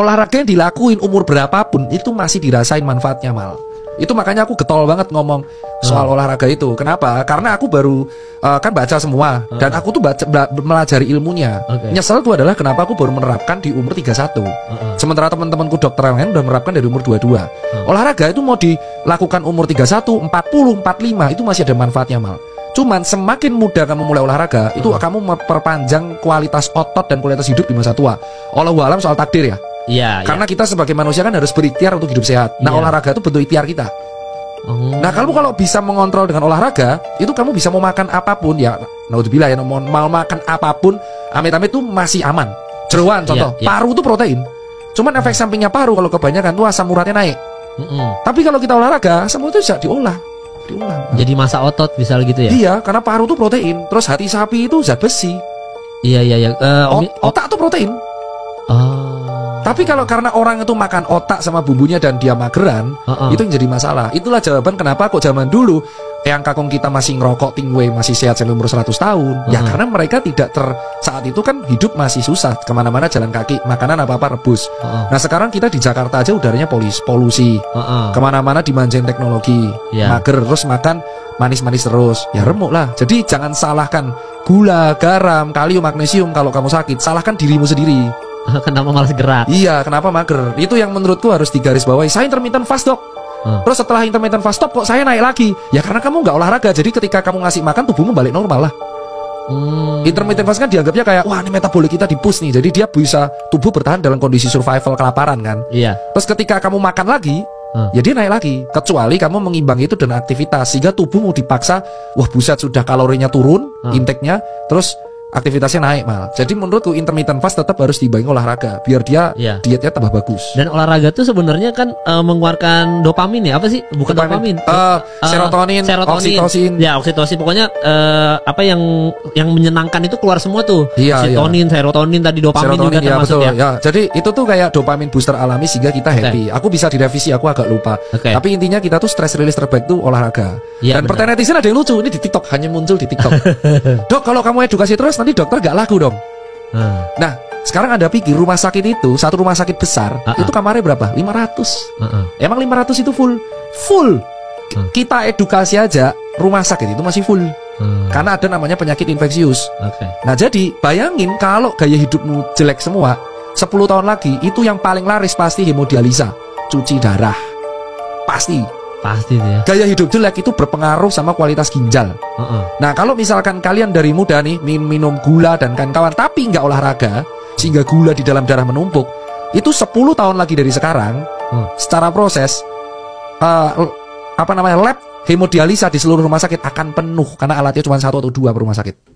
olahraga yang dilakuin umur berapapun itu masih dirasain manfaatnya Mal. Itu makanya aku getol banget ngomong soal olahraga itu. Kenapa? Karena aku baru kan baca semua dan aku tuh melajari ilmunya. Nyesel tuh adalah kenapa aku baru menerapkan di umur 31. Sementara teman-temanku dokter yang lain udah menerapkan dari umur 22. Olahraga itu mau dilakukan umur 31, 40, 45 itu masih ada manfaatnya Mal. Cuman semakin muda kamu mulai olahraga, itu kamu memperpanjang kualitas otot dan kualitas hidup di masa tua. Wallahu alam soal takdir ya. Iya. Karena kita sebagai manusia kan harus berikhtiar untuk hidup sehat. Nah, olahraga itu bentuk ikhtiar kita. Nah, kalau bisa mengontrol dengan olahraga, itu kamu bisa mau makan apapun ya. Naudzubillah ya, mau makan apapun, amit-amit itu masih aman. Jeroan contoh, paru itu protein. Cuman efek sampingnya paru kalau kebanyakan tuh asam uratnya naik. Tapi kalau kita olahraga, semua itu bisa diolah. Jadi masa otot bisa gitu ya? Iya, karena paru tuh protein. Terus hati sapi itu zat besi. Iya. Otak tuh protein. Tapi kalau karena orang itu makan otak sama bumbunya dan dia mageran, itu yang jadi masalah. Itulah jawaban kenapa kok zaman dulu yang kakung kita masih ngerokok tingwe, masih sehat sampai umur 100 tahun. Ya karena mereka tidak saat itu kan hidup masih susah, kemana-mana jalan kaki, makanan apa-apa rebus. Nah sekarang kita di Jakarta aja udaranya polusi, kemana-mana dimanjain teknologi, mager terus makan manis-manis terus, ya remuk lah. Jadi jangan salahkan gula, garam, kalium, magnesium kalau kamu sakit, salahkan dirimu sendiri. Kenapa malas gerak? Iya, kenapa mager? Itu yang menurutku harus digarisbawahi. Saya intermittent fast dok. Terus setelah intermittent fast stop kok saya naik lagi? Ya karena kamu nggak olahraga. Jadi ketika kamu ngasih makan tubuhmu balik normal lah. Intermittent fast kan dianggapnya kayak wah ini metabolik kita di-push nih. Jadi dia bisa tubuh bertahan dalam kondisi survival kelaparan kan. Iya. Terus ketika kamu makan lagi, ya dia naik lagi. Kecuali kamu mengimbangi itu dengan aktivitas sehingga tubuhmu dipaksa, wah buset sudah kalorinya turun, intake-nya, terus aktivitasnya naik Mal. Jadi menurutku intermittent fast tetap harus diimbangi olahraga biar dia dietnya tambah bagus. Dan olahraga tuh sebenarnya kan mengeluarkan dopamin ya, apa sih? Bukan dopamin. Serotonin, oksitosin. Ya, oksitosin pokoknya apa yang menyenangkan itu keluar semua tuh. Oksitonin, serotonin tadi, dopamin juga termasuk ya. Ya. Jadi itu tuh kayak dopamin booster alami sehingga kita happy. Aku bisa direvisi, aku agak lupa. Tapi intinya kita tuh stress release terbaik tuh olahraga. Dan pertanyaan netizen ada yang lucu, ini di TikTok, hanya muncul di TikTok. Dok, kalau kamu edukasi terus nanti dokter gak laku dong. Nah sekarang Anda pikir rumah sakit itu, satu rumah sakit besar itu kamarnya berapa? 500. Emang 500 itu full. Kita edukasi aja rumah sakit itu masih full. Karena ada namanya penyakit infeksius. Nah jadi bayangin kalau gaya hidupmu jelek semua, 10 tahun lagi itu yang paling laris pasti hemodialisa, cuci darah. Pasti ya. Gaya hidup jelek itu berpengaruh sama kualitas ginjal. Nah kalau misalkan kalian dari muda nih minum gula dan kawan-kawan tapi nggak olahraga sehingga gula di dalam darah menumpuk, itu 10 tahun lagi dari sekarang secara proses lab hemodialisa di seluruh rumah sakit akan penuh karena alatnya cuma 1 atau 2 per rumah sakit.